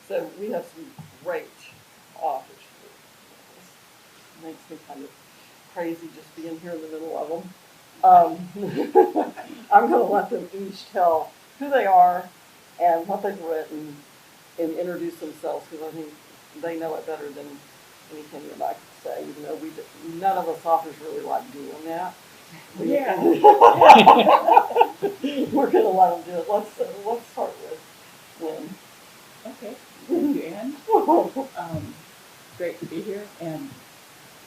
So we have some great authors. It makes me kind of crazy just being here in the middle of them. I'm going to let them each tell who they are and what they've written and introduce themselves, because I think they know it better than anything that I could say, even though none of us authors really like doing that. Yeah. We're going to let them do it. Let's start with Lynn. Okay. Thank you, Anne. Great to be here, and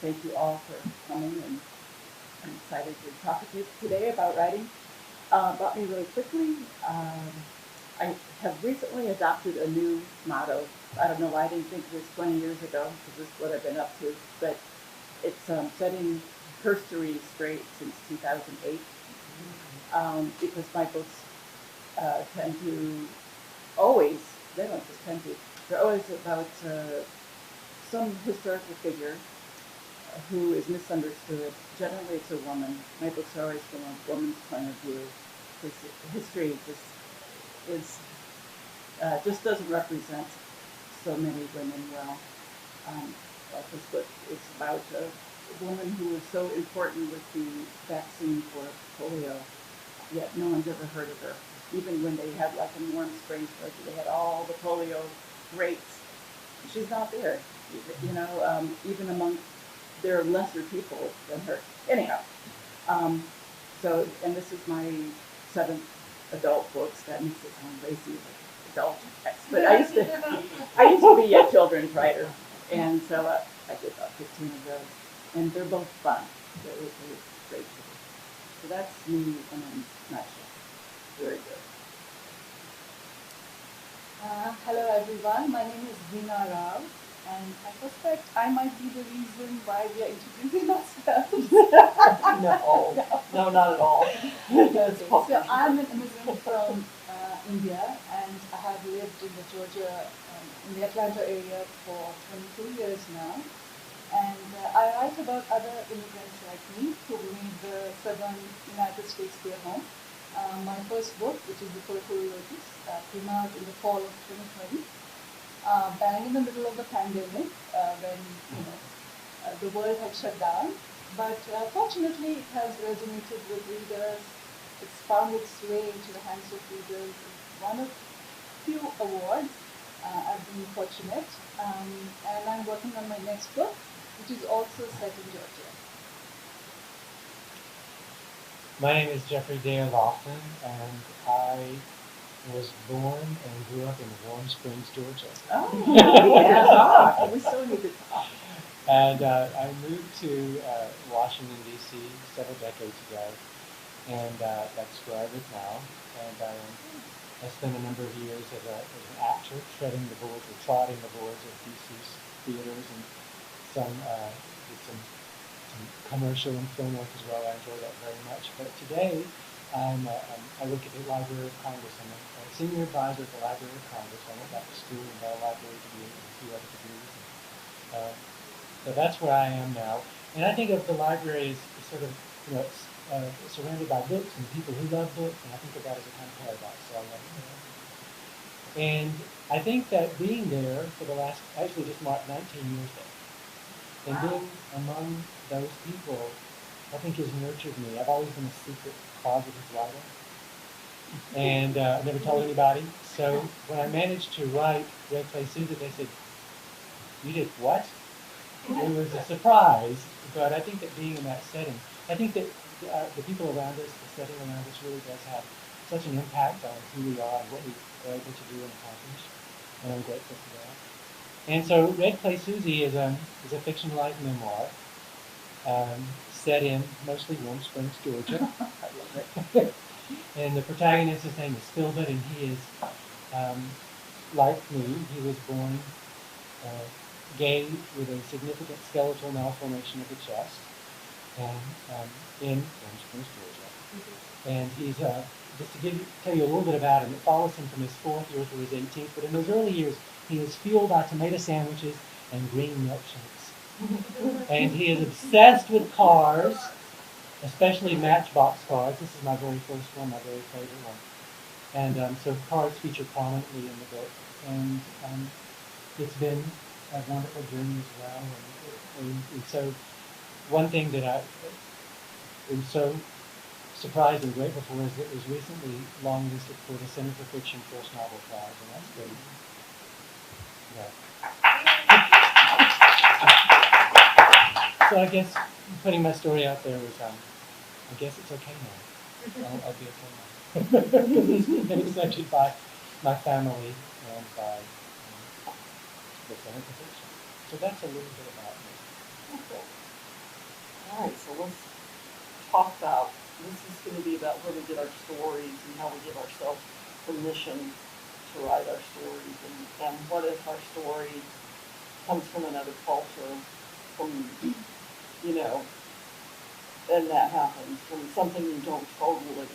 thank you all for coming. And I'm excited to talk with you today about writing. About me really quickly. I have recently adopted a new motto. I don't know why I didn't think of this 20 years ago, because this is what I've been up to. But it's setting herstory straight since 2008. Because my books tend to always, they don't just tend to, they're always about some historical figure who is misunderstood. Generally, it's a woman. My books are always from a woman's point of view, because history just doesn't represent so many women well. Like this book is about a woman who was so important with the vaccine for polio, yet no one's ever heard of her. Even when they had, like in Warm Springs, they had all the polio rates, she's not there. Even among there are lesser people than her. Anyhow, and this is my 7th adult books. That makes it sound lazy, like adult text. But I used to be a children's writer, and so I did about 15 of those, and they're both fun. They're great to do. So that's me in a nutshell. Very good. Hello everyone, my name is Veena Rao, and I suspect I might be the reason why we are introducing ourselves. No, not at all. Okay, so I'm an immigrant from India, and I have lived in the Georgia, in the Atlanta area for 22 years now. And I write about other immigrants like me who made the southern United States their home. My first book, which is The Peripheral Lotus, came out in the fall of 2020, bang in the middle of the pandemic, when the world had shut down. But fortunately, it has resonated with readers. It's found its way into the hands of readers. It's won a few awards. I've been fortunate, and I'm working on my next book, which is also set in Georgia. My name is Jeffrey Dale Lofton, and I was born and grew up in Warm Springs, Georgia. Oh, yeah. We still need to talk. And I moved to Washington, D.C. several decades ago, and that's where I live now. And I spent a number of years as an actor, treading the boards or trotting the boards of D.C.'s theaters, and did some commercial and film work as well. I enjoy that very much. But today, I work at the Library of Congress. I'm a senior advisor at the Library of Congress. I went back to school in the library degree and a few other degrees. So that's where I am now. And I think of the library as sort of, surrounded by books and people who love books, and I think of that as a kind of paradise. So I love it. And I think that being there for the last, actually just marked 19 years there, and being among those people, I think has nurtured me. I've always been a secret closeted writer, and I never told anybody. So when I managed to write Red Clay Susan, they said, "You did what?" It was a surprise, but I think that being in that setting, I think that the people around us, the setting around us really does have such an impact on who we are and what we are able to do and accomplish, and I'm grateful for that. And so Red Clay Susie is a fictionalized memoir set in mostly Warm Springs, Georgia. I love it. And the protagonist, his name is Philbert, and he is, like me, he was born gay with a significant skeletal malformation of the chest, and in Warm Springs, Georgia. And he's just to tell you a little bit about him. It follows him from his 4th year through his 18th. But in those early years, he is fueled by tomato sandwiches and green milkshakes. And he is obsessed with cars, especially Matchbox cars. This is my very first one, my very favorite one. And so cars feature prominently in the book. And it's been a wonderful journey as well. And so one thing that I am so surprised and grateful for is that it was recently longlisted for the Center for Fiction First Novel Prize, and that's good. Yeah. So I guess putting my story out there was, I guess it's okay now. I'll be okay now. Because it's been accepted by my family and by the Center for Fiction. So that's a little bit about me. Okay. All right, so let's talk about, this is going to be about where we get our stories and how we give ourselves permission to write our stories, and what if our story comes from another culture, from, you know, and that happens, from something you don't totally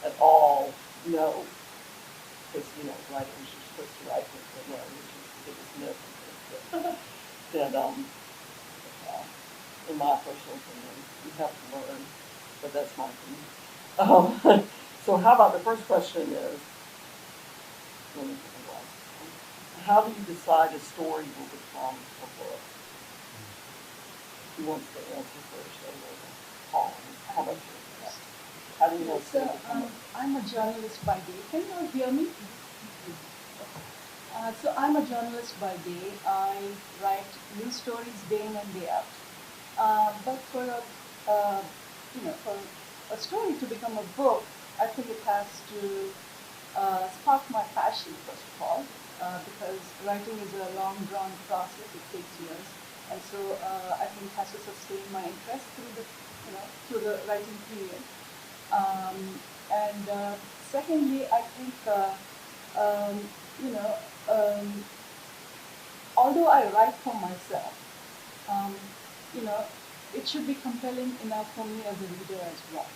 at all know, because, you know, writers are supposed to write what they know, which is the biggest myth, that, in my personal opinion, you have to learn, but that's my opinion. So how about the first question is, let me put my glasses on. How do you decide a story will become a book? Who wants to answer first? Cullen, how about you? How do you know? So I'm a journalist by day. Can you all hear me? So I'm a journalist by day. I write news stories day in and day out. But for a story to become a book, I think it has to spark my passion first of all, because writing is a long drawn process. It takes years, and so I think it has to sustain my interest through the writing period. And secondly, I think um, you know. Although I write for myself, um, you know, it should be compelling enough for me as a reader as well.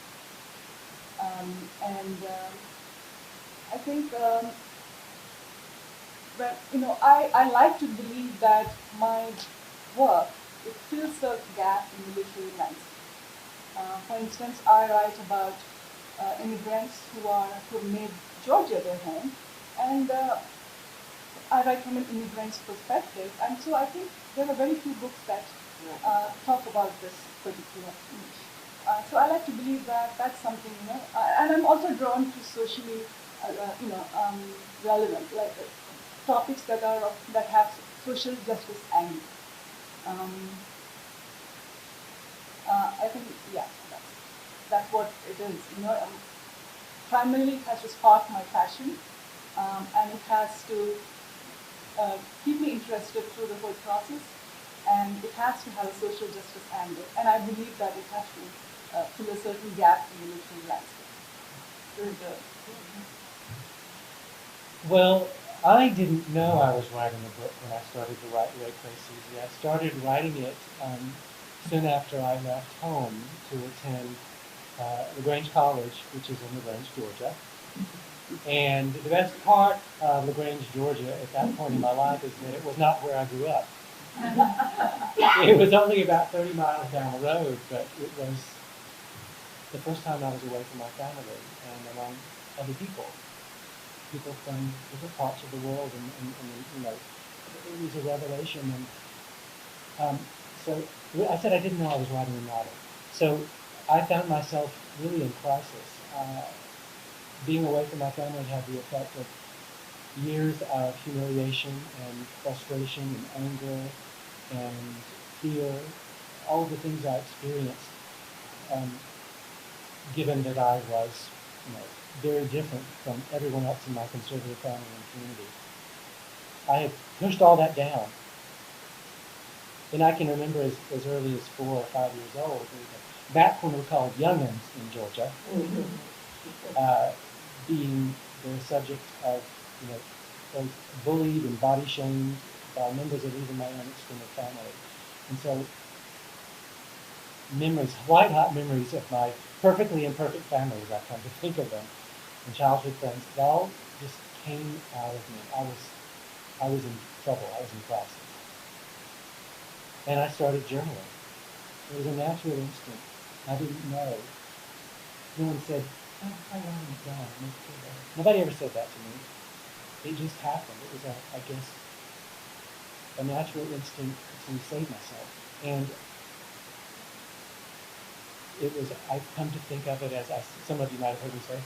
And I think, I like to believe that my work, it fills a gap in the literary landscape. For instance, I write about immigrants who have made Georgia their home, and I write from an immigrant's perspective, and so I think there are very few books that talk about this particular niche. So I like to believe that that's something, and I'm also drawn to socially, relevant, like topics that have social justice angle. Um, I think, yeah, that's what it is. Primarily it has to spark my passion, and it has to keep me interested through the whole process, and it has to have a social justice angle, and I believe that it has to fill a certain gap in the literary landscape. Very good. Well, I didn't know I was writing a book when I started to write Ray Susie. I started writing it soon after I left home to attend LaGrange College, which is in LaGrange, Georgia. And the best part of LaGrange, Georgia, at that point in my life is that it was not where I grew up. It was only about 30 miles down the road, but it was the first time I was away from my family and among other people from different parts of the world, and it was a revelation. And so I said I didn't know I was writing a novel. So I found myself really in crisis. Being away from my family had the effect of years of humiliation and frustration and anger and fear, all of the things I experienced, given that I was, very different from everyone else in my conservative family and community. I had pushed all that down. And I can remember as early as 4 or 5 years old, back when we were called young'uns in Georgia, being the subject of, both bullied and body shamed by members of even my own extended family. And so white hot memories of my perfectly imperfect family, as I come to think of them, and childhood friends, it all just came out of me. I was in trouble. I was in crisis. And I started journaling. It was a natural instinct. I didn't know. No one said, "Oh, I want to die." Nobody ever said that to me. It just happened. It was, I guess, a natural instinct to save myself. And it was, I've come to think of it as, some of you might have heard me say,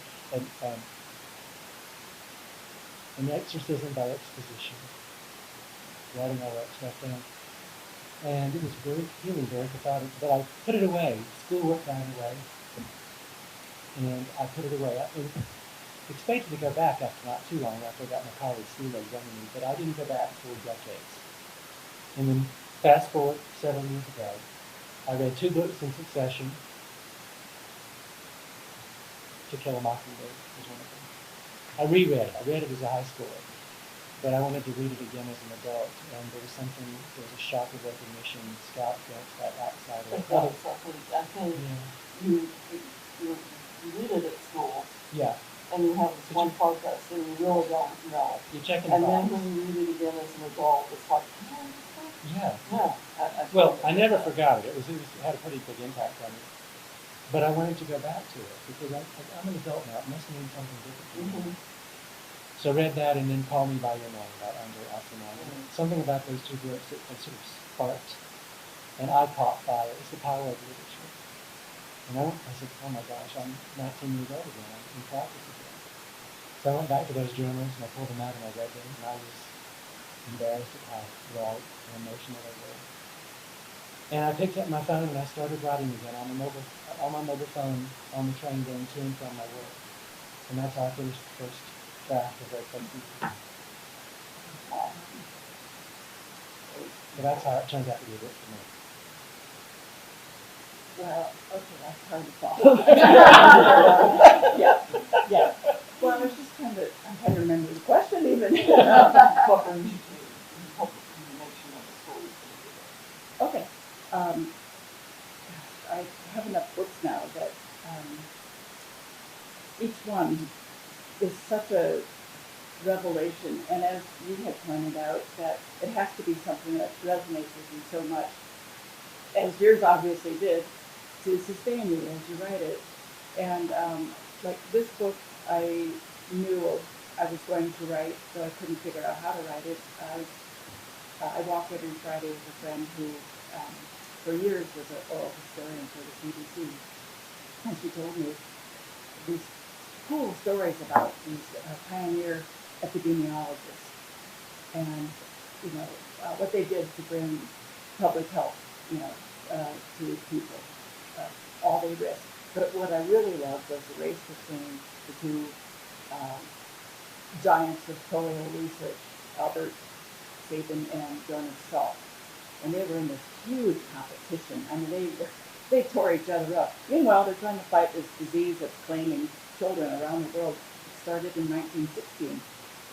an exorcism by exposition, writing all that stuff down. And it was very healing, very cathartic. But I put it away. Schoolwork got away. And I put it away. I expected to go back after not too long, after I got my college school age under me, but I didn't go back for decades. And then fast forward several years ago, I read 2 books in succession. To Kill a Mockingbird was one of them. I reread it. I read it as a high schooler, but I wanted to read it again as an adult. And there was a shock of recognition. Scott gets that outside of it. I think you read it at school, Yeah. and you have this one part that's and you really don't know. You're checking And the then box. when you read it again as an adult, it's like, Yeah. no. Well, I never forgot it. It had a pretty big impact on me. But I wanted to go back to it because I'm an adult now. It must mean something different to me. Mm-hmm. So I read that and then Call Me By Your Name by Andre Asselman. Something about those 2 books that sort of sparked, and I caught fire. It's the power of literature. And I said, oh my gosh, I'm 19 years old again. I'm in practice again. So I went back to those journals and I pulled them out and I read them, and I was embarrassed at how raw and emotional they were. And I picked up my phone and I started writing again on my mobile phone on the train going to and from my work. And that's how I finished the first draft of Red Place. So that's how it turns out to be a book for me. Well, okay, that's hard to follow. Yeah. Well, I was just I'm trying to remember the question even. What brings you to help you make sure that the story's going to be there? Okay. I have enough books now that each one is such a revelation, and as you had pointed out, that it has to be something that resonates with you so much, as yours obviously did, to sustain you as you write it. And like this book, I knew I was going to write, so I couldn't figure out how to write it. I walk every Friday with a friend who, for years, was an oral historian for the CDC, and she told me these cool stories about these pioneer epidemiologists and what they did to bring public health to people, all they risked. But what I really loved was the race between the 2 giants of polio research, Albert Sabin and Jonas Salk. And they were in this huge competition. I mean, they tore each other up. Meanwhile, they're trying to fight this disease that's claiming children around the world. It started in 1916.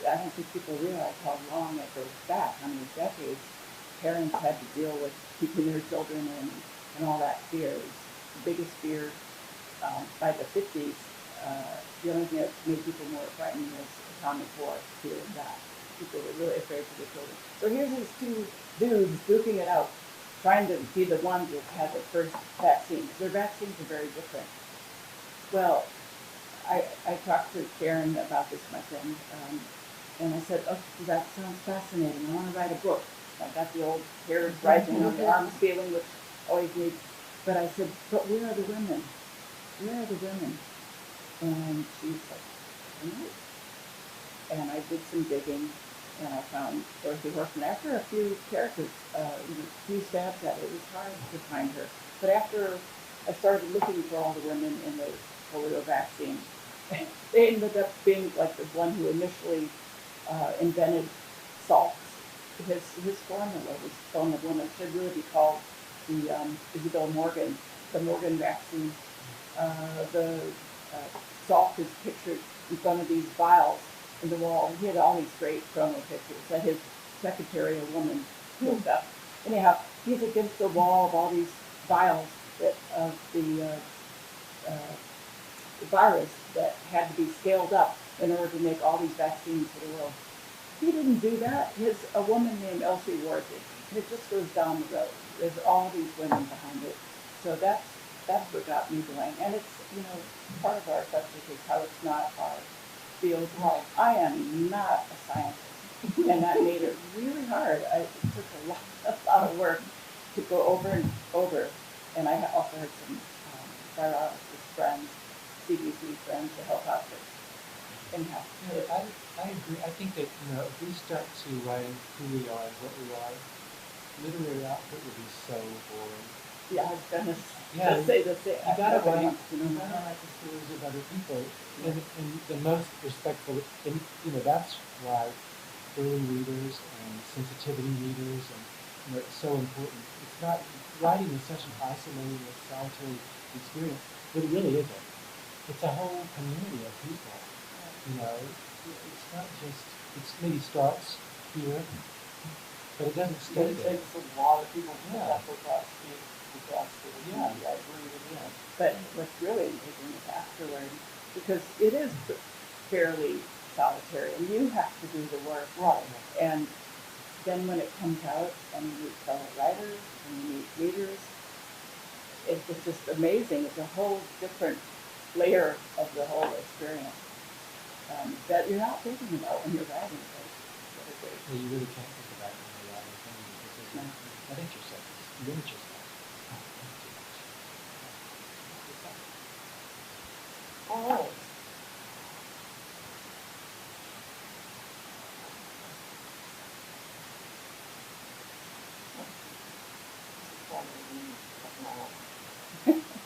I don't think people realize how long it goes back, how many decades parents had to deal with keeping their children in and all that fear. It was the biggest fear by the 50s. The only thing that made people more frightened was atomic war, fear of that. People were really afraid for their children. So here's these 2 dudes duking it out, trying to be the ones that had the first vaccine. Their vaccines are very different. Well, I talked to Karen about this, my friend, and I said, oh, that sounds fascinating. I want to write a book. I got the old hairs rising on the arms feeling, which always needs. But I said, but where are the women? Where are the women? And she's like, I don't know. And I did some digging, and I found Dorothy Horton. After a few characters, a few stabs at it, it was hard to find her. But after I started looking for all the women in the polio vaccine, they ended up being like the one who initially invented salts. His formula was from a woman. It should really be called the Isabel Morgan, the Morgan vaccine. The salt is pictured in front of these vials in the wall. He had all these great promo pictures that his secretary, a woman, looked up. Anyhow, he's against the wall of all these vials of the virus that had to be scaled up in order to make all these vaccines for the world. He didn't do that. A woman named Elsie Ward did. And it just goes down the road. There's all these women behind it. So that's what got me going. And it's, part of our subject is how it's not our field. Right. I am not a scientist. And that made it really hard. It took a lot of work to go over and over. And I also had some virologist friends, CDC friends to help out with. Anyhow, I agree. I think that, if we start to writing who we are and what we are, literary output would be so boring. yeah, I was gonna Yeah, just say the same. You gotta Nobody write, wants to know you that. gotta write the stories of other people, and the most respectful. And that's why early readers and sensitivity readers, and it's so important. It's not writing is such an isolating, solitary experience, but it really isn't. It's a whole community of people. It's not just. It's maybe starts here, but it doesn't But stay it there. takes a lot of people to Yeah. have with us, yeah, I agree with you. But what's really amazing is afterward, because it is fairly solitary, and you have to do the work. Right. And then when it comes out, and you meet fellow writers, and you meet readers, it's just amazing. It's a whole different layer of the whole experience that you're not thinking about when you're writing. What a great. Well, you really can't think about it when you're writing because I think yourself, you limit yourself. All right.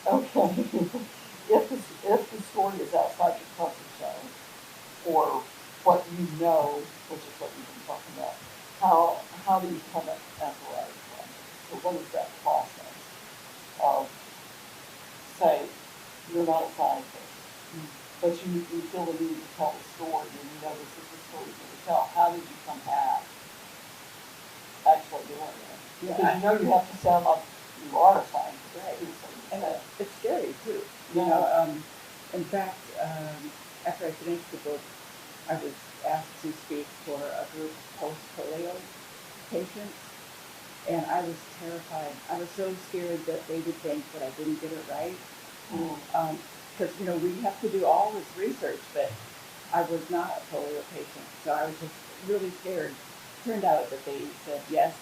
Okay. If the story is outside your comfort zone, or what you know, which is what you've been talking about, how do you come at the writing process? So what is that process of, say, you're not a scientist, but you feel the need to tell a story, and you know this is the story you're going to tell. How did you come at actually doing it? Because you have to sound like you are a scientist, right? And it's scary too. In fact, after I finished the book, I was asked to speak for a group of post-polio patients, and I was terrified. I was so scared that they would think that I didn't get it right. Because, we have to do all this research, but I was not a polio patient, so I was just really scared. Turned out that they said, yes,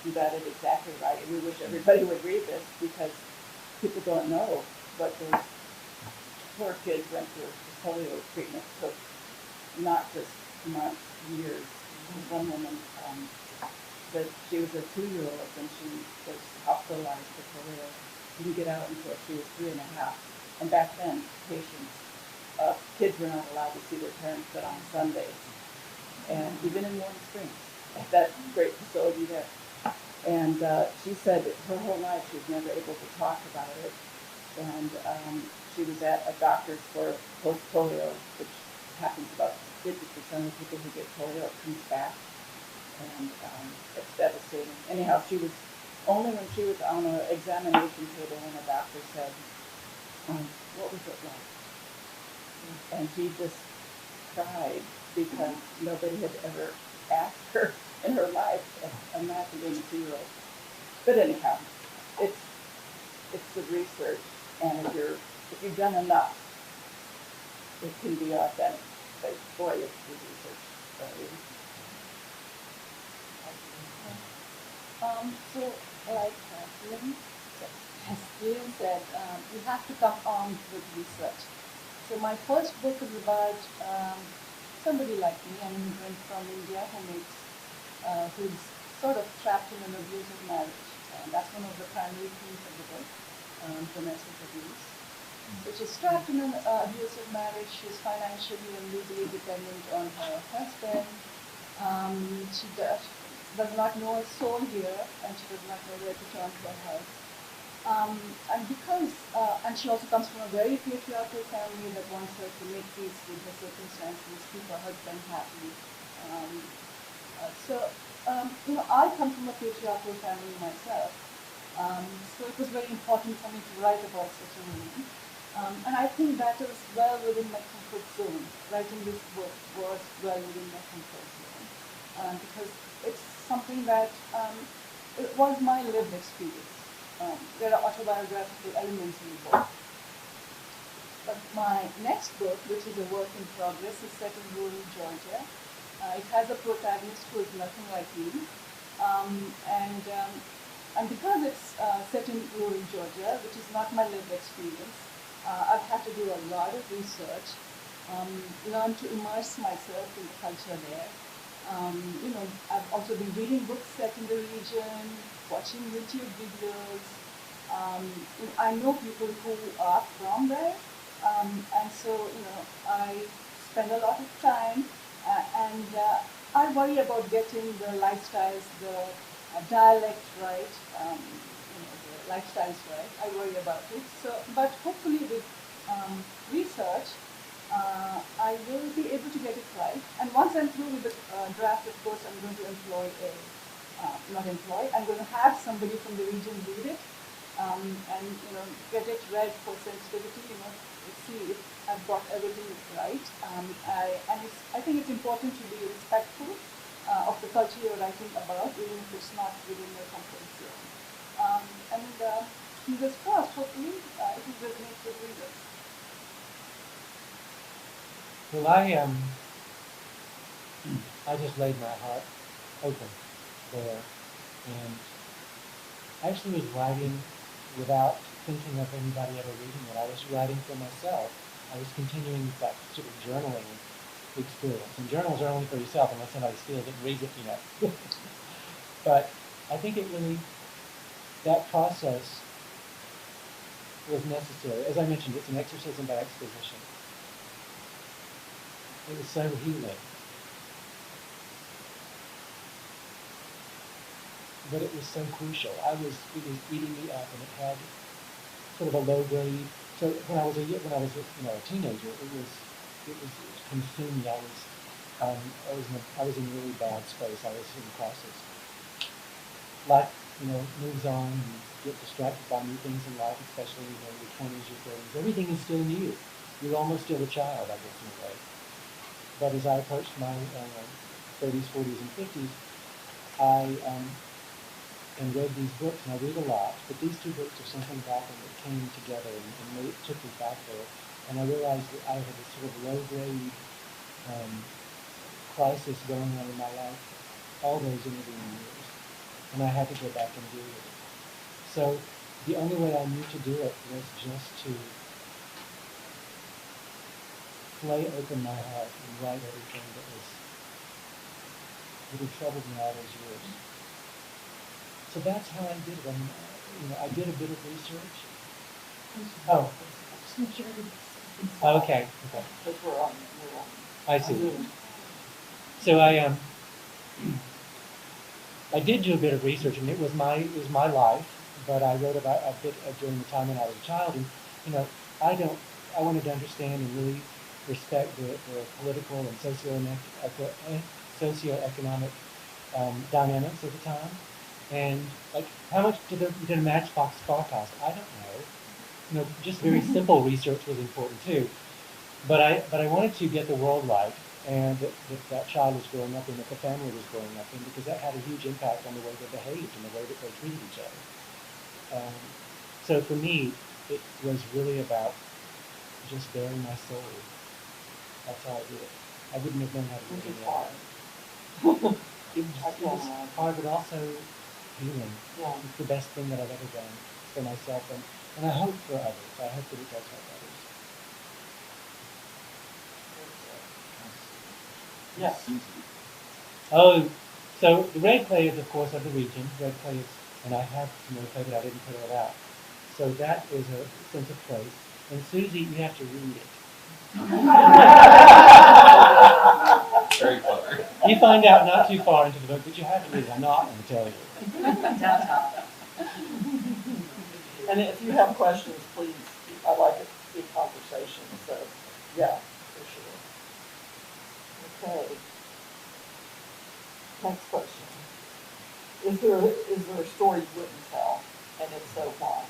you got it exactly right, and we wish everybody would read this because people don't know what those poor kids went through. The polio treatment took not just months, years. One woman said she was a 2-year-old and she was hospitalized for polio. Didn't get out until she was 3.5. And back then, kids were not allowed to see their parents but on Sundays. And even in Warm Springs, at that great facility there. And she said her whole life she was never able to talk about it. And she was at a doctor's for post-polio, which happens about 50% of people who get polio, it comes back. And it's devastating. Anyhow, she was only when she was on an examination table when the doctor said, what was it like? And she just cried because nobody had ever asked her in her life. Imagine being a 2-year-old. But anyhow, it's the research, and if you've done enough, it can be authentic. But boy, it's the research. Lynn, as Lynn said, you have to come armed with research. So my first book is about somebody like me, an immigrant from India who's sort of trapped in an abusive marriage. And that's one of the primary themes of the book, domestic abuse. So she's trapped in an abusive marriage. She's financially and legally dependent on her husband. She does not know a soul here, and she does not know where to turn for help. And she also comes from a very patriarchal family that wants her to make peace with her circumstances, keep her husband happy. I come from a patriarchal family myself, so it was very important for me to write about such a woman. And I think that is well within my comfort zone. Writing this book was well within my comfort zone because it's something that it was my lived experience. There are autobiographical elements in the book. But my next book, which is a work in progress, is set in rural Georgia. It has a protagonist who is nothing like me. And because it's set in rural Georgia, which is not my lived experience, I've had to do a lot of research, learn to immerse myself in the culture there. I've also been reading books set in the region, watching YouTube videos. I know people who are from there, and so I spend a lot of time, and I worry about getting the lifestyles, the dialect right, the lifestyles right. I worry about it. So, but hopefully with research, I will be able to get it right. And once I'm through with the draft, of course, I'm going to employ I'm going to have somebody from the region read it, and get it read for sensitivity. See if I've got everything right. I think it's important to be respectful of the culture you're writing about, even if it's not within your comfort zone. Fingers crossed, hopefully it will resonate with readers. Well, I just laid my heart open there, and I actually was writing without thinking of anybody ever reading it. I was writing for myself. I was continuing that sort of journaling experience. And journals are only for yourself unless somebody steals it and reads it, But I think that process was necessary. As I mentioned, it's an exorcism by exposition. It was so healing. But it was so crucial. It was eating me up, and it had sort of a low grade. So when I was a teenager, it was consuming me. I was in a really bad space. I was in crisis. Life, moves on. You get distracted by new things in life, especially your 20s, your 30s. Everything is still new. You're almost still a child, I guess, in a way. But as I approached my 30s, 40s, and 50s, I and read these books, and I read a lot, but these two books are something about them that came together and took me back there. And I realized that I had this sort of low-grade crisis going on in my life all those intervening years, and I had to go back and deal with it. So the only way I knew to do it was just to lay open my heart and write everything that had troubled me all those years. So that's how I did it. I did a bit of research. Oh. Okay. I see. So I did do a bit of research, and it was my life, but I wrote about a bit during the time when I was a child, and I wanted to understand and really respect the political and socioeconomic dynamics of the time. And how much did a Matchbox car cost? I don't know. Just very simple research was important too. But I wanted to get the world right, and that child was growing up in, that the family was growing up in, because that had a huge impact on the way they behaved and the way that they treated each other. So for me, it was really about just bearing my soul. That's how I did it. I wouldn't have known how to do it. Which is hard. It was hard, but also healing. Yeah. It's the best thing that I've ever done for myself, and I hope for others. I hope that it does help others. Yes. Oh, so the red clay is, of course, of the region. Red clay is, and I have some red clay, but I didn't put it out. So that is a sense of place. And Susie, you have to read it. Very clever. You find out not too far into the book, but you have to read it. I'm not going to tell you. And if you have questions, please, I'd like it to be a conversation. So, yeah, for sure. Okay. Next question. Is there a story you wouldn't tell? And if so, why?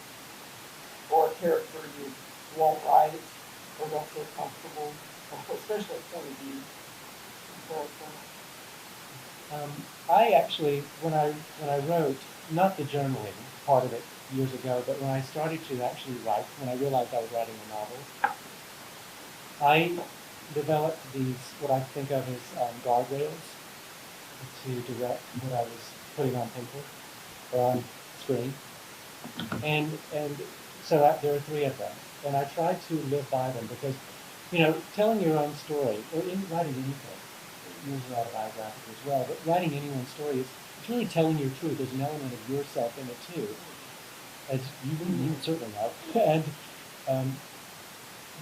Or a character you won't write or don't feel comfortable, especially point of view character? I actually, when I wrote, not the journaling part of it years ago, but when I started to actually write, when I realized I was writing a novel, I developed these, what I think of as guardrails to direct what I was putting on paper or on screen. And so there are three of them. And I try to live by them because, telling your own story, or writing anything, usually autobiographical as well, but writing anyone's story is it's really telling your truth. There's an element of yourself in it too, as you certainly have. And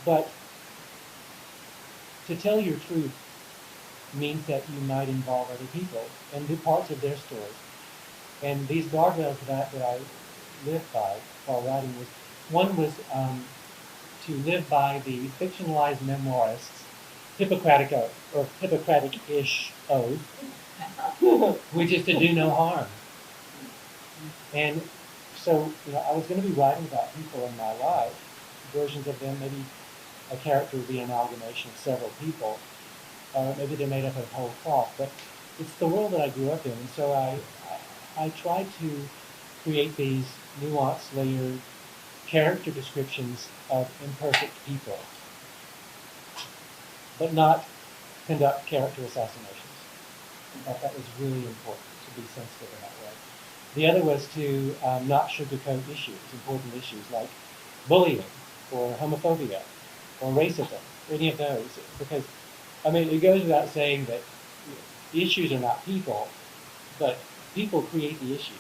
but to tell your truth means that you might involve other people and do parts of their stories. And these guardrails that I lived by while writing one was to live by the fictionalized memoirist's Hippocratic oath, or Hippocratic-ish oath, which is to do no harm. And so, I was going to be writing about people in my life, versions of them. Maybe a character would be an amalgamation of several people. Maybe they're made up of whole cloth, but it's the world that I grew up in. And so I tried to create these nuanced, layered character descriptions of imperfect people, but not conduct character assassinations. I thought that was really important to be sensitive in that way. The other was to not sugarcoat issues, important issues like bullying or homophobia or racism, or any of those, because it goes without saying that issues are not people, but people create the issues.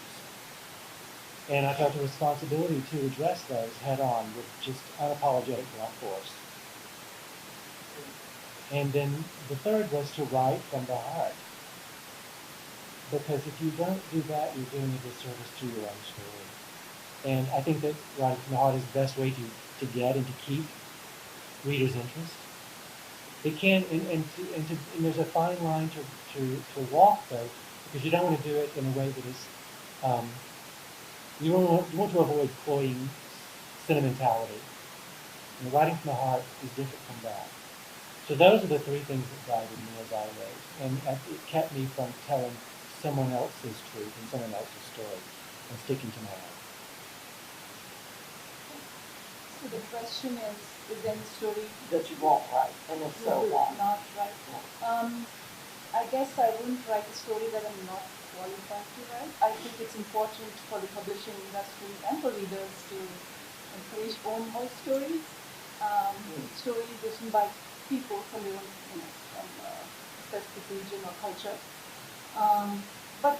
And I felt a responsibility to address those head on with just unapologetic blunt force. And then the third was to write from the heart. Because if you don't do that, you're doing a disservice to your own story. And I think that writing from the heart is the best way to get and to keep readers' interest. It can, and there's a fine line to walk, though, because you don't want to do it in a way that is, you want to avoid cloying sentimentality. And writing from the heart is different from that. So those are the three things that guided me as I wrote, and it kept me from telling someone else's truth and someone else's story and sticking to my own. So the question is there any story that you won't write, and if so, why? Not write? I guess I wouldn't write a story that I'm not qualified to write. I think it's important for the publishing industry and for readers to encourage own voice stories, stories written by people from their own, from a specific region or culture. But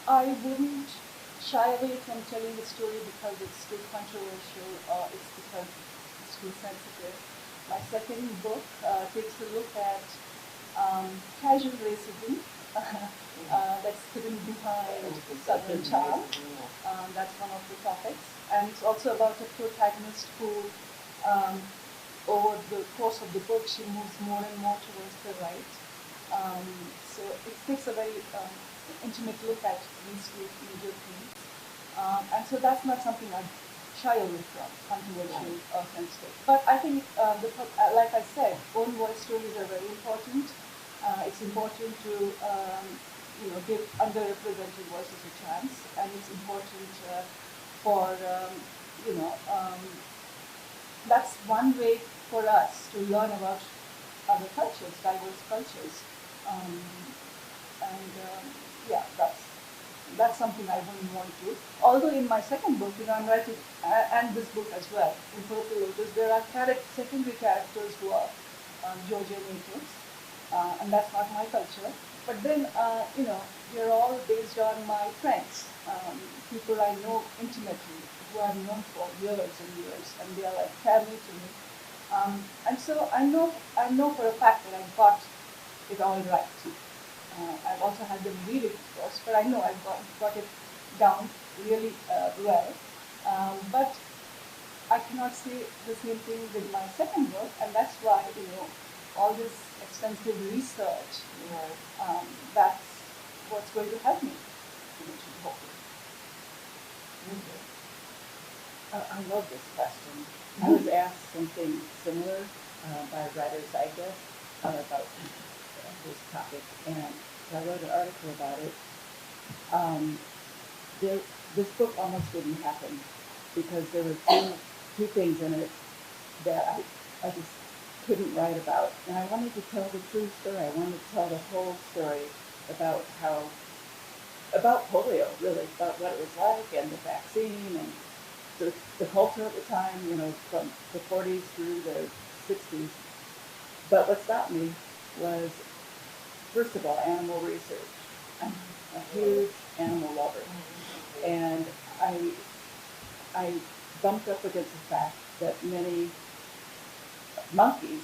I wouldn't shy away from telling a story because it's too controversial or it's because it's too sensitive. My second book takes a look at casual racism that's hidden behind Southern charm. That's one of the topics. And it's also about a protagonist who, over the course of the book, she moves more and more towards the right. So it takes a very intimate look at these two major themes. And so that's not something I'd shy away from, controversial or sensitive. But I think, like I said, own voice stories are very important. It's important to give underrepresented voices a chance, and it's important for that's one way for us to learn about other cultures, diverse cultures, that's something I wouldn't want to. Although in my second book, I'm writing, and this book as well, in Purple Lotus, there are secondary characters who are Georgia natives, and that's not my culture. But then, they're all based on my friends, people I know intimately, who I've known for years and years, and they are like family to me. And so I know for a fact that I got it all right. I've also had them read it, of course, but I know I've got it down really well. But I cannot say the same thing with my second book, and that's why, all this extensive research, that's what's going to help me. I love this question. I was asked something similar by Writer's Digest about this topic, and I wrote an article about it. This book almost didn't happen because there were two things in it that I just couldn't write about. And I wanted to tell the true story. I wanted to tell the whole story about about polio, really, about what it was like and the vaccine and the culture at the time, from the 40s through the 60s. But what stopped me was, first of all, animal research. I'm a huge animal lover. And I bumped up against the fact that many monkeys,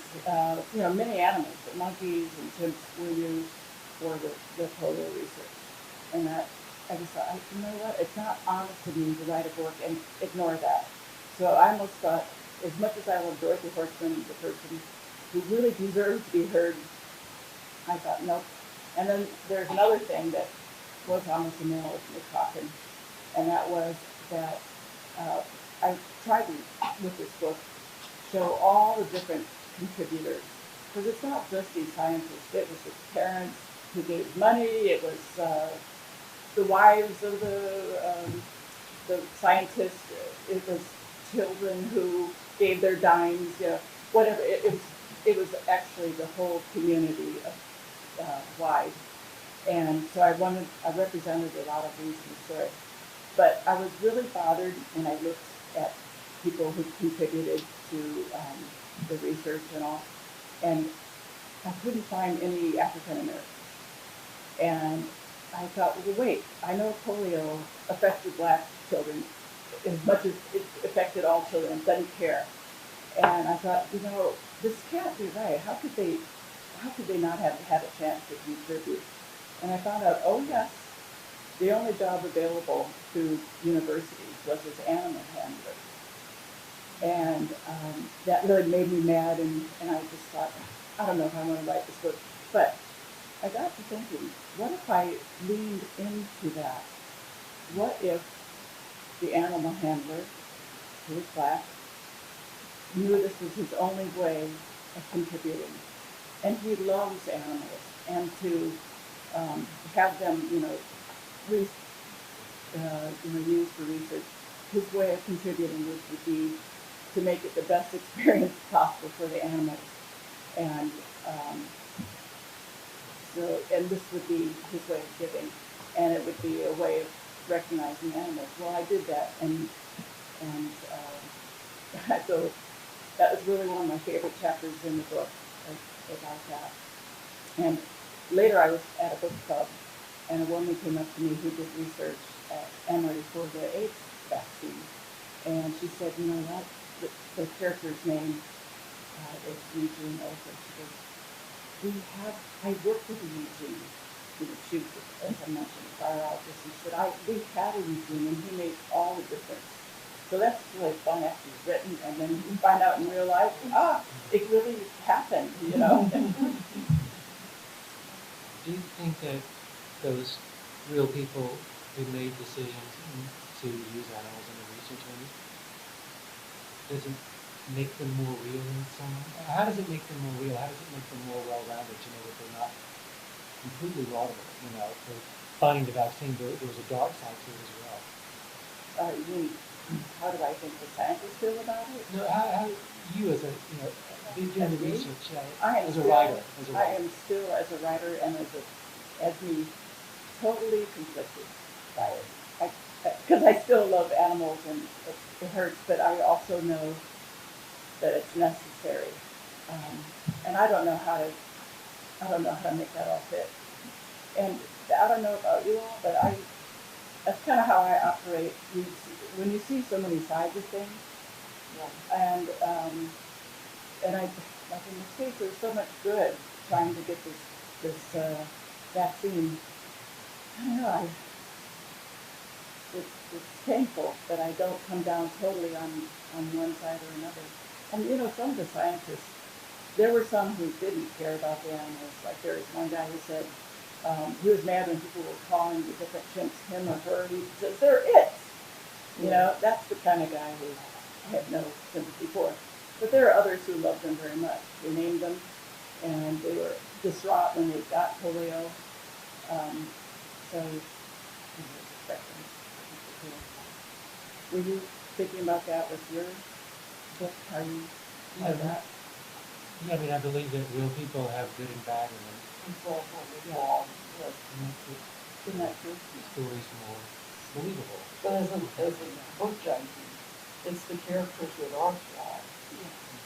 many animals, but monkeys and chimps were used for the polio research. And that, I just thought, you know what, it's not honest to me to write a book and ignore that. So I almost thought, as much as I love Dorothy Horseman, the person who really deserves to be heard, I thought, nope. And then there's another thing that was almost a nail in the coffin, and that was that I tried to, with this book, show all the different contributors. Because it's not just these scientists, it was the parents who gave money, it was the wives of the scientists, it was children who gave their dimes, whatever. It was actually the whole community wide. And so I represented a lot of these in the story. But I was really bothered when I looked at people who contributed to the research and all, and I couldn't find any African Americans. And I thought, well, wait, I know polio affected black children as much as it affected all children, it doesn't care. And I thought, this can't be right. How could they not have had a chance to contribute? And I found out, oh yes, the only job available through universities was as animal handler. And that really made me mad, and I just thought, I don't know if I want to write this book. But I got to thinking, what if I leaned into that? What if the animal handler, who was black, knew this was his only way of contributing? And he loves animals, and to have them, used for research, his way of contributing would be to make it the best experience possible for the animals. And and this would be his way of giving, and it would be a way of recognizing animals. Well, I did that, and so that was really one of my favorite chapters in the book about that. And later I was at a book club, and a woman came up to me who did research at Emory for the AIDS vaccine. And she said, you know what, the character's name is Eugene Olson. She goes, I worked with Eugene. She was, as I mentioned, a virologist. And she said, we had a Eugene, and he made all the difference. So that's really fun after you've written, and then you find out in real life, it really happened, Do you think that those real people who made decisions to use animals in the research area, does it make them more real in some way? How does it make them more real? How does it make them more well-rounded to know that they're not completely laudable? For finding the vaccine, there was a dark side to it as well. How do I think the scientists feel about it? No, how you as a doing the research as a still, writer. I am still as a writer and as me totally conflicted by it. Because I still love animals and it hurts, but I also know that it's necessary. And I don't know how to make that all fit. And I don't know about you all, but that's kind of how I operate. When you see so many sides of things, and I, like in this case, there's so much good trying to get this vaccine. I don't know, it's painful that I don't come down totally on one side or another. And some of the scientists, there were some who didn't care about the animals. Like there was one guy who said he was mad when people were calling the different chimps him or her. He says they're it. That's the kind of guy who I have no sympathy for. But there are others who love them very much. They named them, and they were distraught when they got polio. Were you thinking about that with your book? How you that? Yeah, I mean, I believe that real people have good and bad in them. Exactly, yeah. Yes. And makes it, Isn't that true? the stories more believable. But as a book junkie, it's the characters that are flawed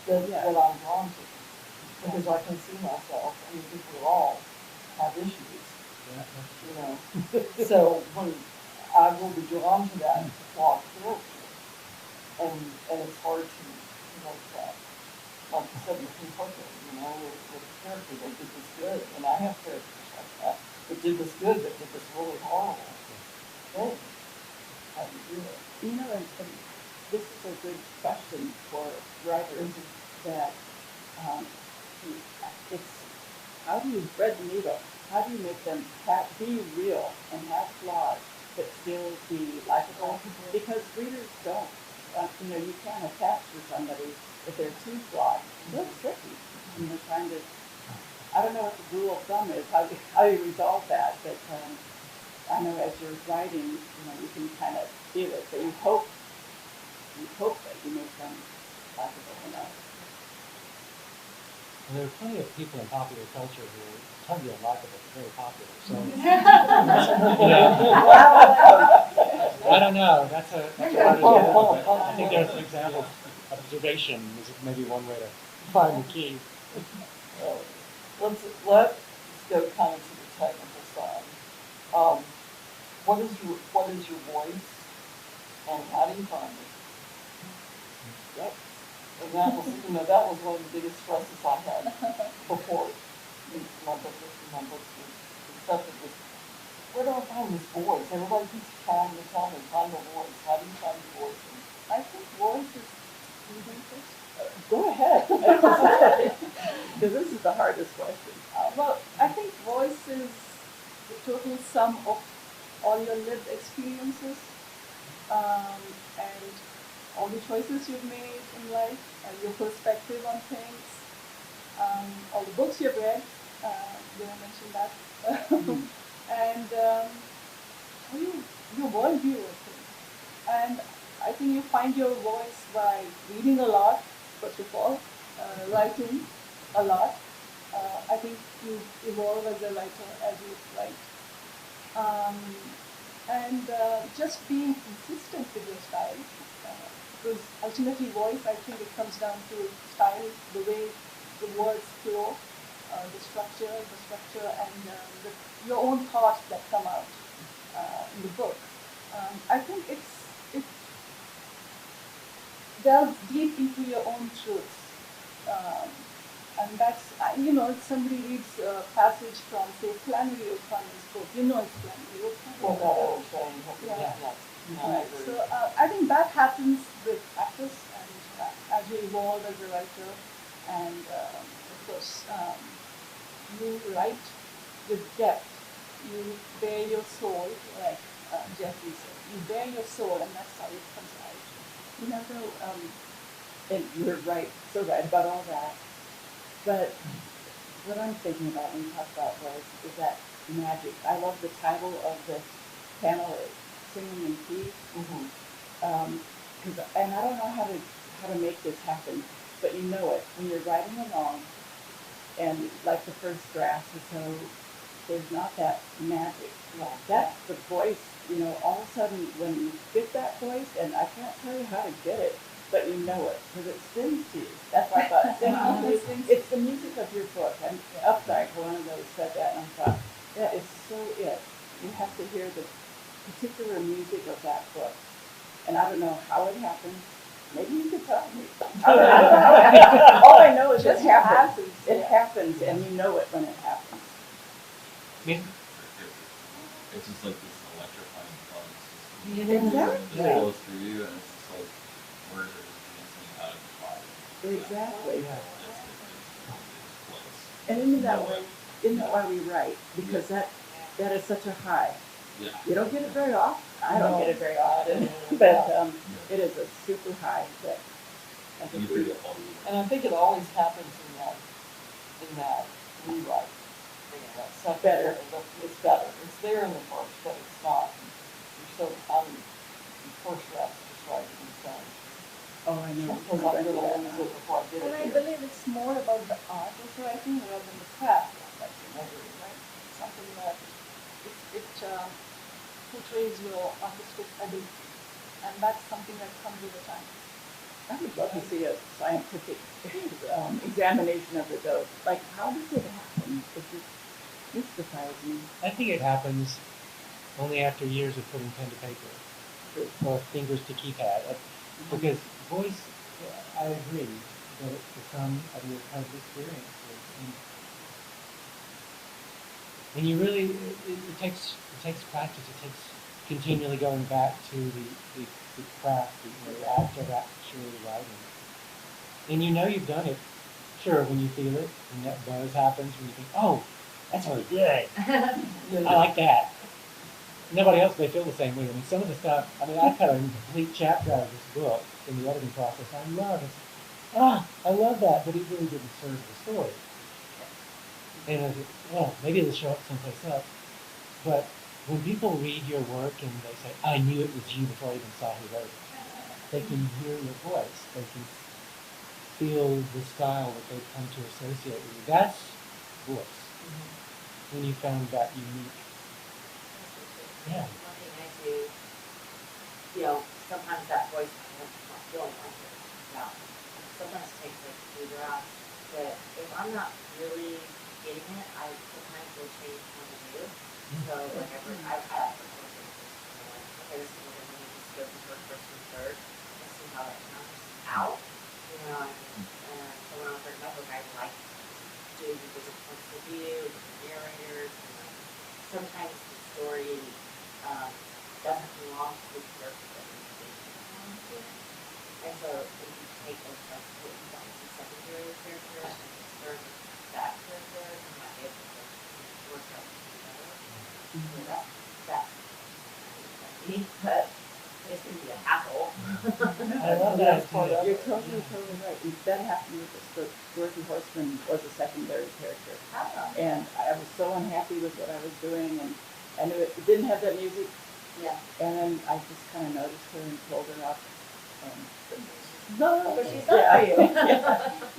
that I'm drawn to. Because I can see myself, I mean, because we all have issues, Yeah, that's you true. know. So when I will be drawn to that flawed character, and it's hard to make that, like you said, with Kentucky, you know, with the character, they did this good, and I have characters like that, that did this good, that did this really horrible thing. How do you do it? You know, and this is a good question for writers that um, it's how do you thread the needle? How do you make them be real and have flaws but still be likable? Because readers don't. You know, you can't attach to somebody if they're too flawed. It's tricky. You know, trying to. I don't know what the rule of thumb is. How you resolve that? But I know as you're writing, you know, you can kind of feel it. But you hope that you make them likable enough. And there are plenty of people in popular culture who are totally unlikable, but very popular. So, I don't know. That's a hard example. But I think there's an example. Observation is maybe one way to find the key. Let's go kind of to the technical side. What is your voice, and how do you find it? Yep. And that was one of the biggest stresses I had before my books were accepted. Was where do I find this voice? Everybody keeps trying to tell me find a voice. How do you find your voice? I think voice is. Go ahead. Because this is the hardest question. Well, I think voice is the total sum of all your lived experiences and all the choices you've made in life and your perspective on things, all the books you've read. Did I mention that? And how your worldview of things. And I think you find your voice by reading a lot, first of all, writing a lot. I think you evolve as a writer as you write. Um, and just being consistent with your style. Because ultimately voice, I think it comes down to style, the way the words flow, the structure and your own thoughts that come out in the book. I think it delves deep into your own truths. And that's, if somebody reads a passage from, say, Flannery O'Connor's book, it's Flannery O'Connor. Right. So I think that happens with practice and as you evolve as a writer, and of course you write with depth. You bare your soul, like Jeffrey said. You bare your soul, and that's how it comes out. You know, though, and you're right, so right about all that. But what I'm thinking about when you talk about voice is that magic. I love the title of this panel, Singing in Peace. And I don't know how to make this happen, but you know it when you're writing along, and like the first draft, so there's not that magic. That's the voice. All of a sudden when you get that voice, and I can't tell you how to get it, but you know it because it sings to you. That's why I thought singing. It's the music of your book. And Updike, one of those, said that, and I thought that is so it. You have to hear the particular music of that book. And I don't know how it happens. Maybe you could tell me. All I know is it happens. It happens, and you know it when it happens. It's just like this electrifying buzz. Exactly. It goes through you, and it's just like words are just dancing out of the fire. Exactly. It's close. And isn't that why we write? Because that is such a high. Yeah. You don't get it very often. I don't get it very often, but it is a super high that I think we. And I think it always happens in that rewrite. That second, Better. It's better. It's there in the first, but it's not. You're so the first draft is just right and done. Oh, I know. Because I'm going to lose it before I get And I it here. believe it's more about the art of writing rather than the craft of writing, right? Something that it portrays your artistic ability, and that's something that comes over time. I would love to see a scientific examination of the dose. Like, how does it happen? It just mystifies me. I think it happens only after years of putting pen to paper or fingers to keypad. Because voice, I agree that it's the sum of your kind of experiences. And you really, it takes practice. It takes continually going back to the craft, the act of actually writing. And you know you've done it. Sure, when you feel it, when that buzz happens, when you think, oh, that's really good. I like that. Nobody else may feel the same way. I mean, some of the stuff, I mean, I cut a complete chapter out of this book in the editing process. I love it. I love that, but it really didn't serve the story. And I said, well, maybe it'll show up someplace else. But when people read your work and they say, I knew it was you before I even saw who wrote it, they can hear your voice. They can feel the style that they've come to associate with you. That's voice. When you found that unique. Yeah. One thing I do, sometimes that voice I'm not feeling like it. Yeah. Sometimes it takes like 2 drafts, but if I'm not really getting it, I sometimes will change point of view. So like I've had proposals, like, okay, this is what I'm going to just go from first and third and see how that comes out. And so when I was writing my book, I like doing the different points of view, different narrators, and sometimes the story doesn't belong to the character that you think it belongs to. And so if you take what you thought was a secondary character and insert that character, you might be able to work out together. So that's neat, but it's going to be a hassle. I love that. You're totally right. That happened with this book. Dorothy Horseman was a secondary character. And I was so unhappy with what I was doing, and I knew it didn't have that music. Yeah. And then I just kind of noticed her and pulled her up. And no, So she's not for you.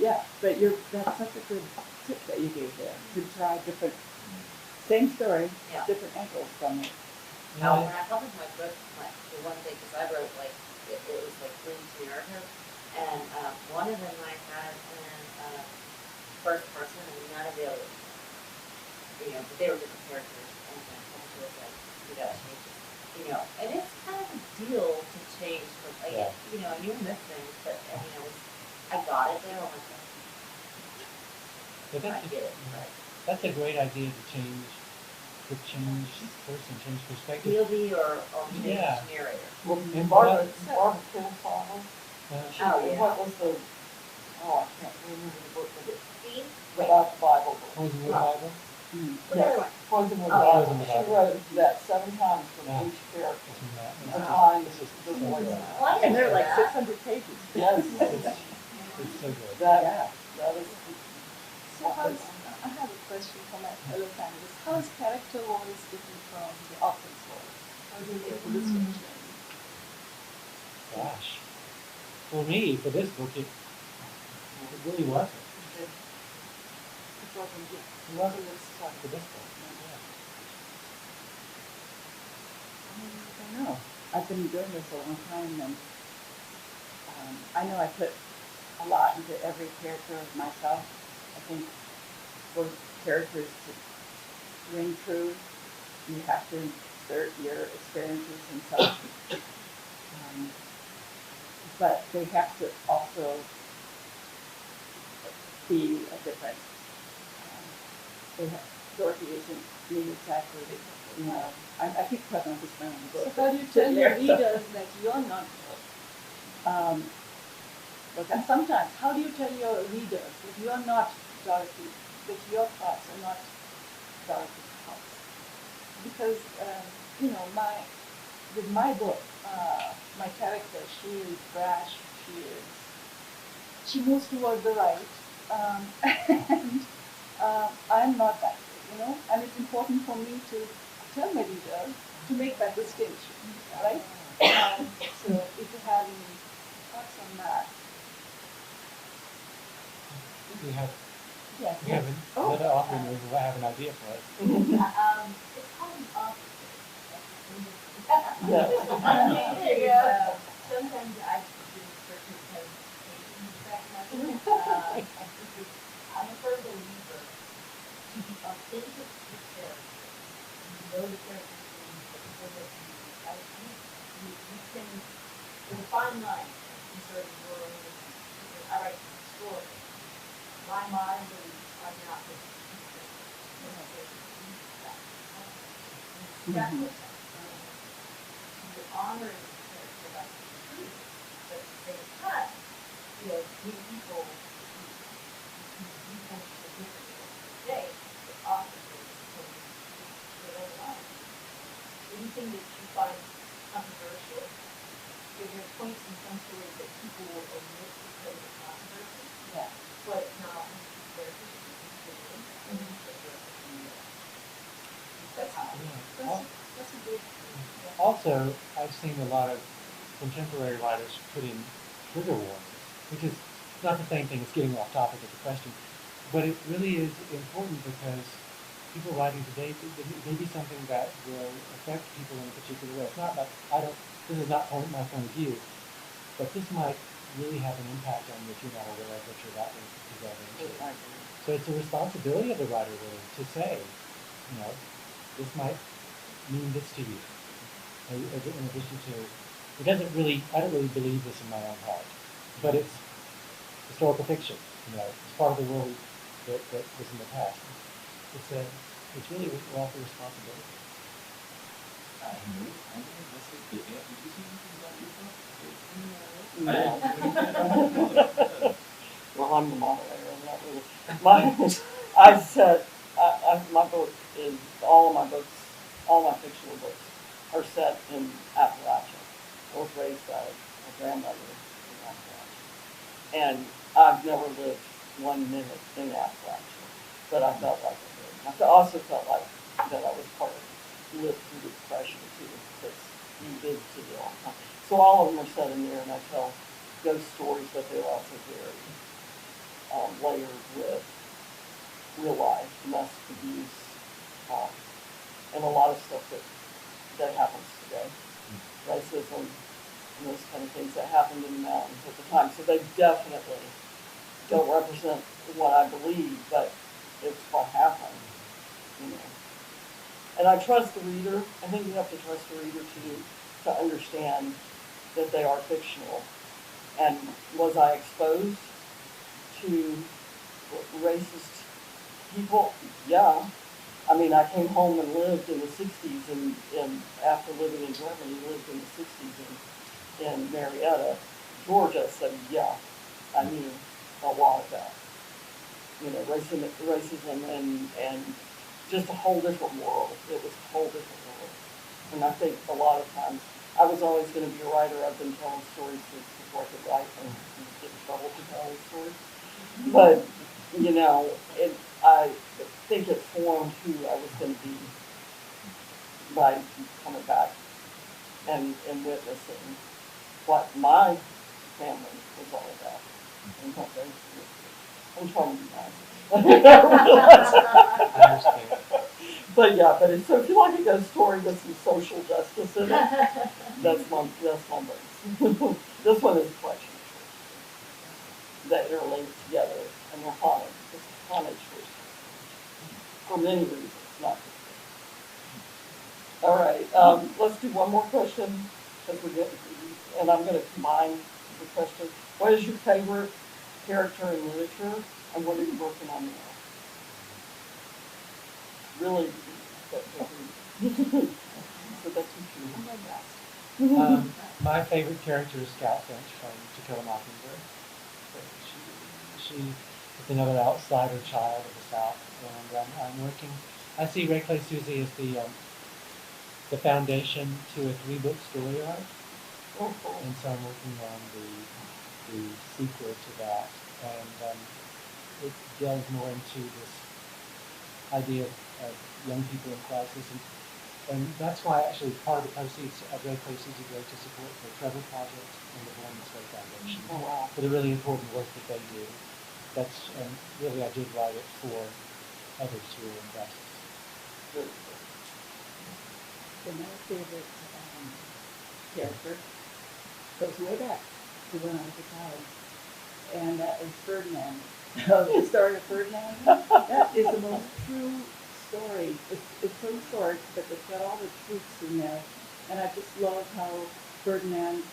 yeah, but that's such a good tip that you gave there, to try different, same story, Yeah. different angles from it. When I published my book, the one thing, because I wrote it was like 3 narratives, and one of them I had in first person and none of the others. But they were different characters, and then publisher was like, you gotta change it. And it's kind of a deal to change from, and you miss things, but I got it there. I'm like, But I get it, but that's a great idea to change person, change perspective. POV or change Yeah. narrator. Well, And Barbara Killfather, what was the, I can't remember the book, but Theme? about the Bible book. Poison the Bible? Yes, Poison with the Oh, Bible. Poison with the She Bible. wrote that 7 times from Yeah. each character. Isn't that- To find the voice. Well, I And they're like that. 600 pages. Yes, It's so good. that is. So I have a question for my fellow panelists. How is character voice different from the author's voice? How do you make the distinction? Gosh. For me, for this book, it really wasn't. It wasn't yet. It wasn't necessary for this book. Yeah. I don't know. I've been doing this a long time, and I know I put a lot into every character of myself. I think for characters to ring true, you have to insert your experiences and such. But they have to also be a different. Dorothy isn't me exactly. I keep talking about this man in the book. So how do you tell your readers that you're not and sometimes, how do you tell your readers that you are not Dorothy, that your thoughts are not Dorothy's thoughts? Because, with my book, my character, she is brash, she moves toward the right, and I'm not that way, and it's important for me to tell my readers to make that distinction, right? So if you have any thoughts on that? We have Yes. we have another author in the room who have an idea for us. It's called an office. Yes. There you go. Sometimes I do certain presentations that happen. I'm a firm believer to be authentic to the character. You know the character's name before that you can, there's a fine line concerning your own, I write a story. My mind beliefs are not the that was you're honoring the character that's the truth. But at the same time, many people you function differently today, but often their own life. Anything that you find controversial, there are points in some stories that people will omit because of controversy. Yeah. But not always the characters should be considered. That's a big Also, I've seen a lot of contemporary writers put in trigger warnings, which is not the same thing as getting off topic of the question, but it really is important because people writing today, it may be something that will affect people in a particular way. It's not like, this is not my point of view, but this might really have an impact on you if you're not aware of what you're about to go into. So it's a responsibility of the writer really to say, this might mean this to you. In addition to, I don't really believe this in my own heart, but it's historical fiction. It's part of the world that was in the past. It's really all the responsibility. Well, I'm the moderator. I'm not really. My book is all my fictional books are set in Appalachia. I was raised by a grandmother in Appalachia, and I've never lived 1 minute in Appalachia, but I felt like I did. I also felt like that I was part of lived through the Depression too, because you visited it all the time. So all of them are set in there, and I tell ghost stories, but they're also very layered with real life, domestic abuse, and a lot of stuff that happens today, racism, and those kind of things that happened in the mountains at the time. So they definitely don't represent what I believe, but it's what happened, And I trust the reader. I think you have to trust the reader to understand that they are fictional. And was I exposed to racist people? Yeah. I mean, I came home and lived in the 60s, and after living in Germany, lived in the 60s in Marietta, Georgia. So, yeah, I knew a lot about, racism and just a whole different world. It was a whole different world. And I think a lot of times, I was always going to be a writer. I've been telling stories since before I could write and get in trouble for telling stories. But, I think it formed who I was going to be by coming back and witnessing what my family was all about. And what they were. I'm trying to be nice. I understand. But so if you like a ghost story with some social justice in it, that's my book. This one is a collection of short stories that are linked together and they're haunted. It's a haunted short story. For many reasons, not just this. All right, let's do one more question as we get, and I'm going to combine the question. What is your favorite character in literature, and what are you working on now? Really, so that's what you. My favorite character is Scout Finch from To Kill a Mockingbird. She is another outsider child of the South, and I'm working. I see Red Clay Susie as the foundation to a 3-book story arc, and so I'm working on the sequel to that, and it delves more into this idea of young people in crisis, and And that's why actually part of the proceeds, grant proceeds go to support the Trevor Project and the Born This Way Foundation Oh, wow. for the really important work that they do. That's really I did write it for others who are investors. Good. So my favorite character goes way back to when I was a child, and that is Ferdinand. The story of Ferdinand. That is the most true story. It's so short, but it's got all the truths in there, and I just love how Ferdinand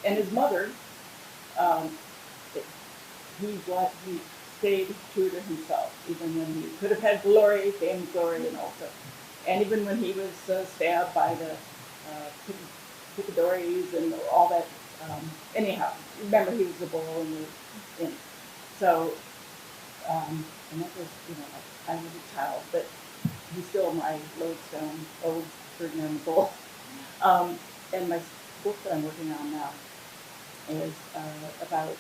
and his mother. He stayed true to himself, even when he could have had glory, fame, glory, and also, and even when he was stabbed by the picadores and all that. Anyhow, remember he was a bull in so, and that was, I was a child, but he's still my lodestone, old Ferdinand the Bull. And my book that I'm working on now is about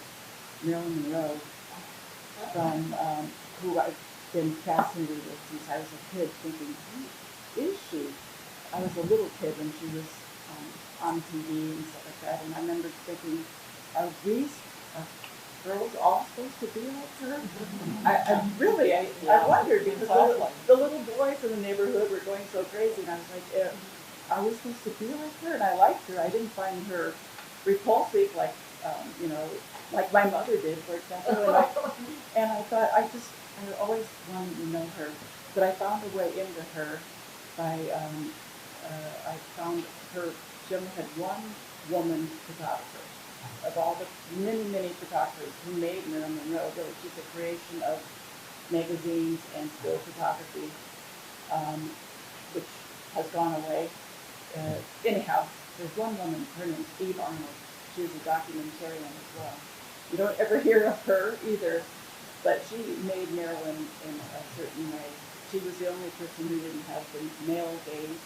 Marilyn Monroe, from who I've been fascinated with since I was a kid, thinking, who is she? I was a little kid when she was on TV and stuff like that, and I remember thinking, are these girls all supposed to be like her? I wondered, because the little boys in the neighborhood were going so crazy, and I was like, are we supposed to be like her? And I liked her. I didn't find her repulsive like, like my mother did, for example. And I thought, I always wanted to know her, but I found a way into her by, I found her, she only had one woman photographer. Of all the many, many photographers who made Marilyn Monroe, though she's a creation of magazines and still photography, which has gone away. Anyhow, there's one woman, her name's Eve Arnold. She was a documentarian as well. You don't ever hear of her either, but she made Marilyn in a certain way. She was the only person who didn't have the male gaze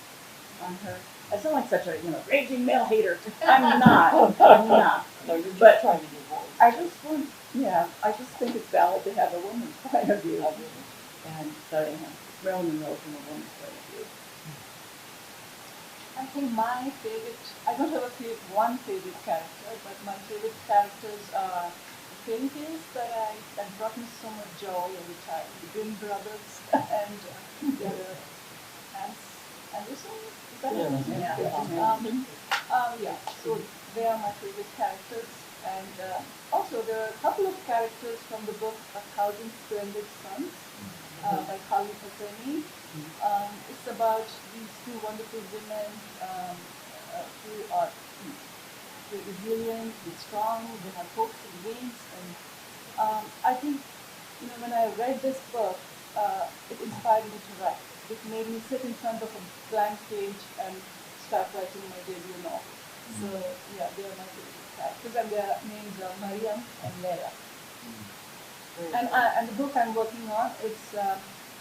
on her. I sound like such a, raging male hater. I'm not. No, you're just But trying to do voice. I just think it's valid to have a woman's point of view. And so, Marilyn Monroe from a woman's point of view. I think my favorite, I don't have one favorite character, but my favorite characters are fairy tales that brought me so much joy every time. The Grimm brothers and the other Anderson. Is that it? Yeah. So they are my favorite characters, and also there are a couple of characters from the book A Thousand Splendid Suns by Cullen. It's about these two wonderful women who are resilient, they're strong, they have hopes and dreams, and I think when I read this book, it inspired me to write. It made me sit in front of a blank page and start writing my debut novel. So yeah, they are my favorite characters, and their names are Mariam and Leila. And the book I'm working on, it's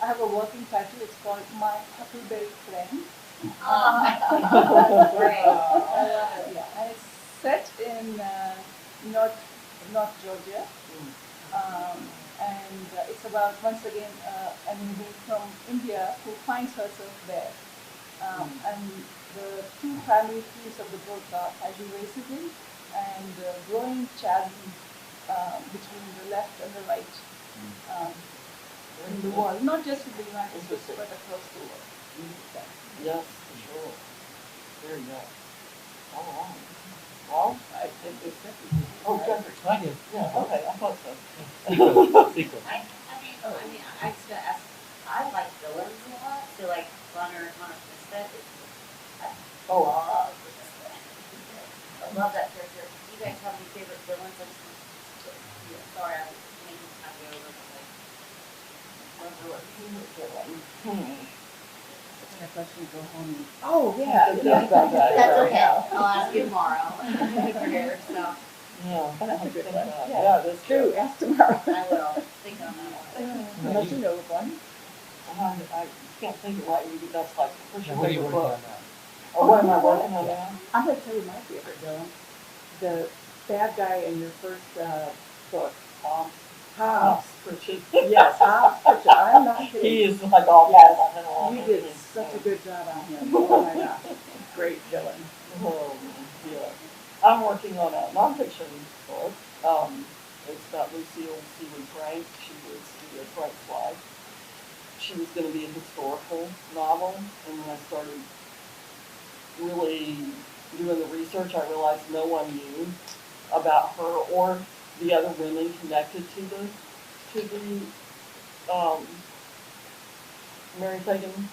I have a working title. It's called My Huckleberry Friend. Great. Yeah, and it's set in North Georgia. And it's about, once again, an immigrant from India who finds herself there. And the two primary themes of the book are fighting racism and growing chasm between the left and the right in the world, not just in the United States, but across the world. Yes, for sure. Very good. All right. Well, it's definitely. Oh, Jeffrey. I did. Yeah, okay, I thought so. Sequel. I mean, I was gonna ask. I like villains a lot. So like Connor Misfit is. I love that character. Do you guys have any favorite villains? I just sorry, I'm making time to go over, but like. I thought you'd go home and, oh, yeah. That's okay. I'll ask you tomorrow. Forget it. So Yeah. That's a good one. Yeah, that's True, ask tomorrow. I will think on that one. Unless you know of one. I can't think of what that's like. What's your What are you favorite working book? on now? Or what am I working on now? I'm going to tell you my favorite villain. The bad guy in your first book. Hobbs. Pritchett. Yes, Hobbs Pritchett. I'm not kidding. He is like all bad. Yes, you did such a good job on him. Oh my gosh, great villain. Yeah. I'm working on a nonfiction book. It's about Lucille Seward Frank. She was Frank's wife. She was going to be a historical novel, and when I started really doing the research, I realized no one knew about her or the other women connected to the Mary Fagan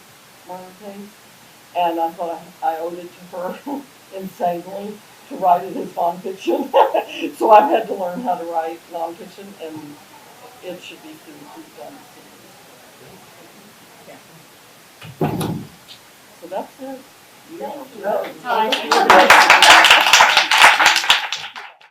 murder case, and I thought I owed it to her insanely to write it as nonfiction. So I've had to learn how to write nonfiction, and it should be soon done. So that's it. Thank you. No. Hi.